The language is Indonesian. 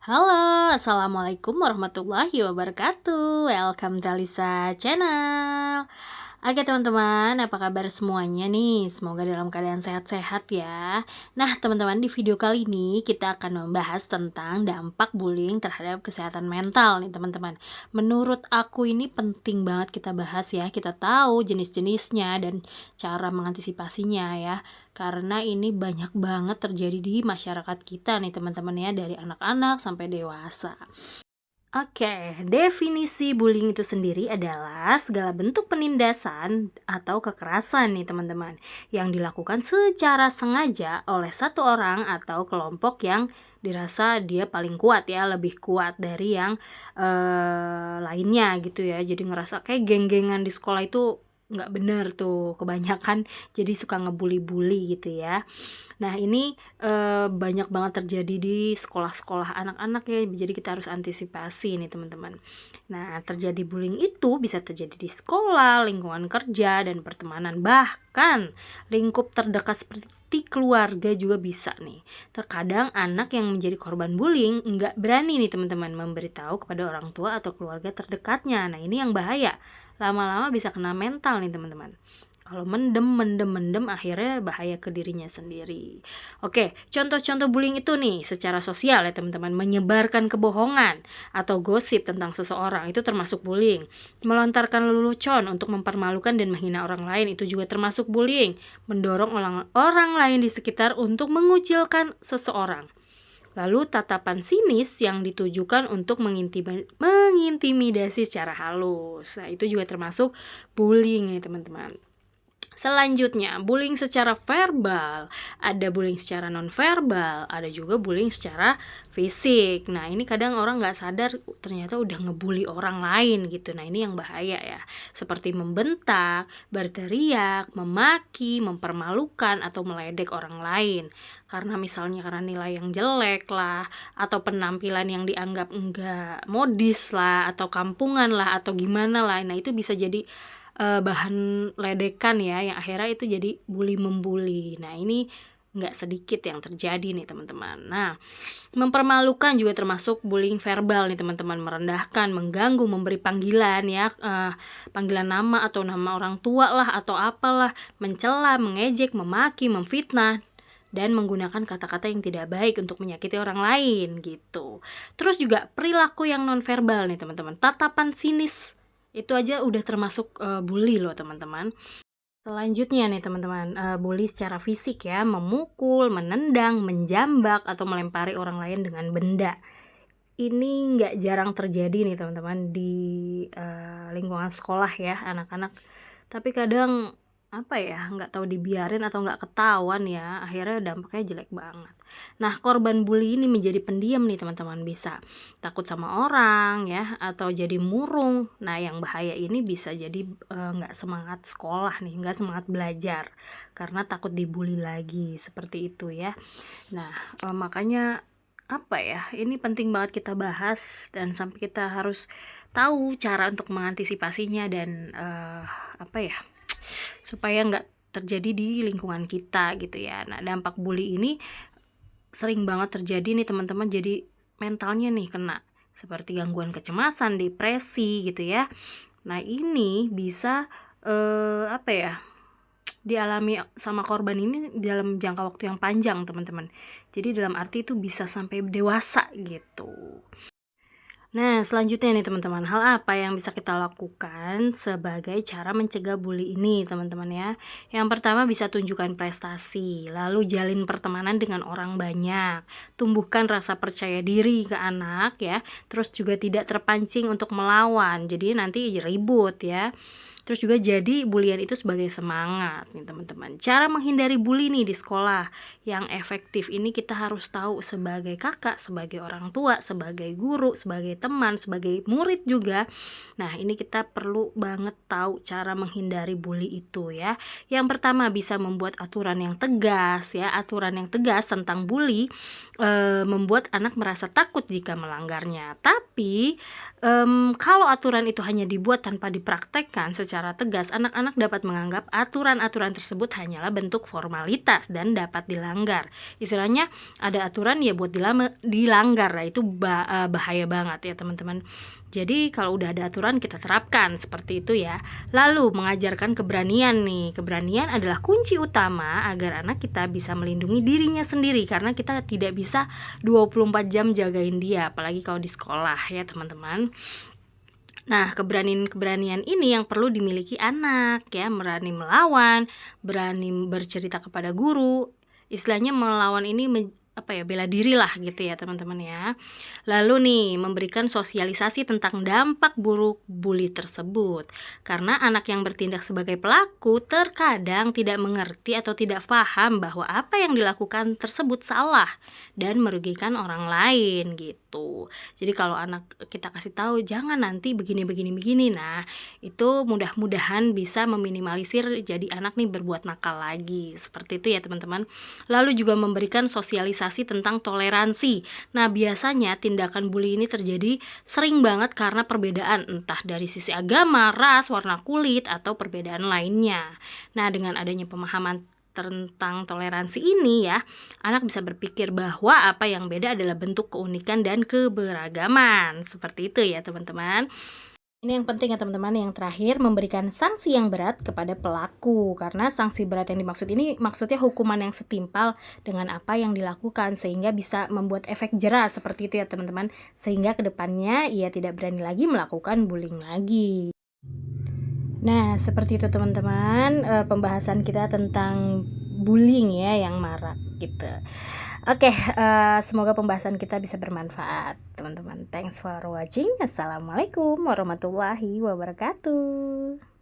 Halo, Assalamualaikum warahmatullahi wabarakatuh. Welcome to Alisa Channel. Oke teman-teman, apa kabar semuanya nih? Semoga dalam keadaan sehat-sehat ya. Nah teman-teman, di video kali ini kita akan membahas tentang dampak bullying terhadap kesehatan mental nih teman-teman. Menurut aku ini penting banget kita bahas ya. Kita tahu jenis-jenisnya dan cara mengantisipasinya ya. Karena ini banyak banget terjadi di masyarakat kita nih teman-teman ya, dari anak-anak sampai dewasa. Oke, definisi bullying itu sendiri adalah segala bentuk penindasan atau kekerasan nih teman-teman yang dilakukan secara sengaja oleh satu orang atau kelompok yang dirasa dia paling kuat ya, lebih kuat dari yang lainnya gitu ya. Jadi ngerasa kayak geng-gengan di sekolah itu nggak bener tuh kebanyakan, jadi suka ngebully-bully gitu ya. Nah ini banyak banget terjadi di sekolah-sekolah anak-anak ya, jadi kita harus antisipasi nih teman-teman. Nah terjadi bullying itu bisa terjadi di sekolah, lingkungan kerja, dan pertemanan, bahkan lingkup terdekat seperti keluarga juga bisa nih. Terkadang anak yang menjadi korban bullying nggak berani nih teman-teman memberitahu kepada orang tua atau keluarga terdekatnya. Nah ini yang bahaya, lama-lama bisa kena mental nih teman-teman. Kalau mendem akhirnya bahaya ke dirinya sendiri. Oke, contoh-contoh bullying itu nih secara sosial ya teman-teman. Menyebarkan kebohongan atau gosip tentang seseorang itu termasuk bullying. Melontarkan lelucon untuk mempermalukan dan menghina orang lain itu juga termasuk bullying. Mendorong orang lain di sekitar untuk mengucilkan seseorang. Lalu tatapan sinis yang ditujukan untuk mengintimidasi secara halus. Nah, itu juga termasuk bullying nih teman-teman. Selanjutnya, bullying secara verbal, ada bullying secara nonverbal, ada juga bullying secara fisik. Nah, ini kadang orang nggak sadar ternyata udah ngebully orang lain gitu. Nah, ini yang bahaya ya. Seperti membentak, berteriak, memaki, mempermalukan, atau meledek orang lain. Karena misalnya karena nilai yang jelek lah, atau penampilan yang dianggap enggak modis lah, atau kampungan lah, atau gimana lah. Nah, itu bisa jadi bahan ledekan ya, yang akhirnya itu jadi bully-membuli. Nah ini nggak sedikit yang terjadi nih teman-teman. Nah mempermalukan juga termasuk bullying verbal nih teman-teman. Merendahkan, mengganggu, memberi panggilan ya, panggilan nama atau nama orang tua lah atau apalah, mencela, mengejek, memaki, memfitnah, dan menggunakan kata-kata yang tidak baik untuk menyakiti orang lain gitu. Terus juga perilaku yang nonverbal nih teman-teman. Tatapan sinis itu aja udah termasuk bully loh teman-teman. Selanjutnya nih teman-teman, bully secara fisik ya, memukul, menendang, menjambak, atau melempari orang lain dengan benda. Ini nggak jarang terjadi nih teman-teman di lingkungan sekolah ya, anak-anak. Tapi kadang apa ya, nggak tahu dibiarin atau nggak ketahuan ya, akhirnya dampaknya jelek banget. Nah korban bully ini menjadi pendiam nih teman-teman, bisa takut sama orang ya, atau jadi murung. Nah yang bahaya ini bisa jadi nggak semangat sekolah nih, nggak semangat belajar karena takut dibully lagi, seperti itu ya. Nah makanya apa ya, ini penting banget kita bahas dan sampai kita harus tahu cara untuk mengantisipasinya dan apa ya, supaya nggak terjadi di lingkungan kita gitu ya. Nah dampak bully ini sering banget terjadi nih teman-teman, jadi mentalnya nih kena, seperti gangguan kecemasan, depresi gitu ya. Nah ini bisa apa ya, dialami sama korban ini dalam jangka waktu yang panjang teman-teman. Jadi dalam arti itu bisa sampai dewasa gitu. Nah, selanjutnya nih teman-teman, hal apa yang bisa kita lakukan sebagai cara mencegah bully ini teman-teman ya. Yang pertama bisa tunjukkan prestasi, lalu jalin pertemanan dengan orang banyak, tumbuhkan rasa percaya diri ke anak ya, terus juga tidak terpancing untuk melawan, jadi nanti ribut ya. Terus juga jadi bulian itu sebagai semangat nih teman-teman. Cara menghindari bully nih di sekolah yang efektif ini kita harus tahu sebagai kakak, sebagai orang tua, sebagai guru, sebagai teman, sebagai murid juga. Nah ini kita perlu banget tahu cara menghindari bully itu ya. Yang pertama bisa membuat aturan yang tegas ya. Aturan yang tegas tentang bully membuat anak merasa takut jika melanggarnya. Tapi kalau aturan itu hanya dibuat tanpa dipraktekkan secara secara tegas, anak-anak dapat menganggap aturan-aturan tersebut hanyalah bentuk formalitas dan dapat dilanggar. Istilahnya ada aturan ya buat dilanggar, nah itu bahaya banget ya teman-teman. Jadi kalau udah ada aturan kita terapkan seperti itu ya. Lalu mengajarkan keberanian nih. Keberanian adalah kunci utama agar anak kita bisa melindungi dirinya sendiri, karena kita tidak bisa 24 jam jagain dia, apalagi kalau di sekolah ya teman-teman. Nah, keberanian ini yang perlu dimiliki anak ya, berani melawan, berani bercerita kepada guru. Istilahnya melawan ini bela diri lah gitu ya teman-teman ya. Lalu nih, memberikan sosialisasi tentang dampak buruk bully tersebut. Karena anak yang bertindak sebagai pelaku terkadang tidak mengerti atau tidak paham bahwa apa yang dilakukan tersebut salah dan merugikan orang lain gitu. Jadi kalau anak kita kasih tahu jangan nanti begini, nah itu mudah-mudahan bisa meminimalisir jadi anak nih berbuat nakal lagi. Seperti itu ya teman-teman. Lalu juga memberikan sosialisasi tentang toleransi. Nah, biasanya tindakan bully ini terjadi sering banget karena perbedaan entah dari sisi agama, ras, warna kulit, atau perbedaan lainnya. Nah, dengan adanya pemahaman tentang toleransi ini ya, anak bisa berpikir bahwa apa yang beda adalah bentuk keunikan dan keberagaman. Seperti itu ya teman-teman. Ini yang penting ya teman-teman. Yang terakhir, memberikan sanksi yang berat kepada pelaku. Karena sanksi berat yang dimaksud ini maksudnya hukuman yang setimpal dengan apa yang dilakukan, sehingga bisa membuat efek jera seperti itu ya teman-teman. Sehingga kedepannya ia tidak berani lagi melakukan bullying lagi. Nah, seperti itu teman-teman, pembahasan kita tentang bullying ya yang marak gitu. Oke, semoga pembahasan kita bisa bermanfaat teman-teman. Thanks for watching. Assalamualaikum warahmatullahi wabarakatuh.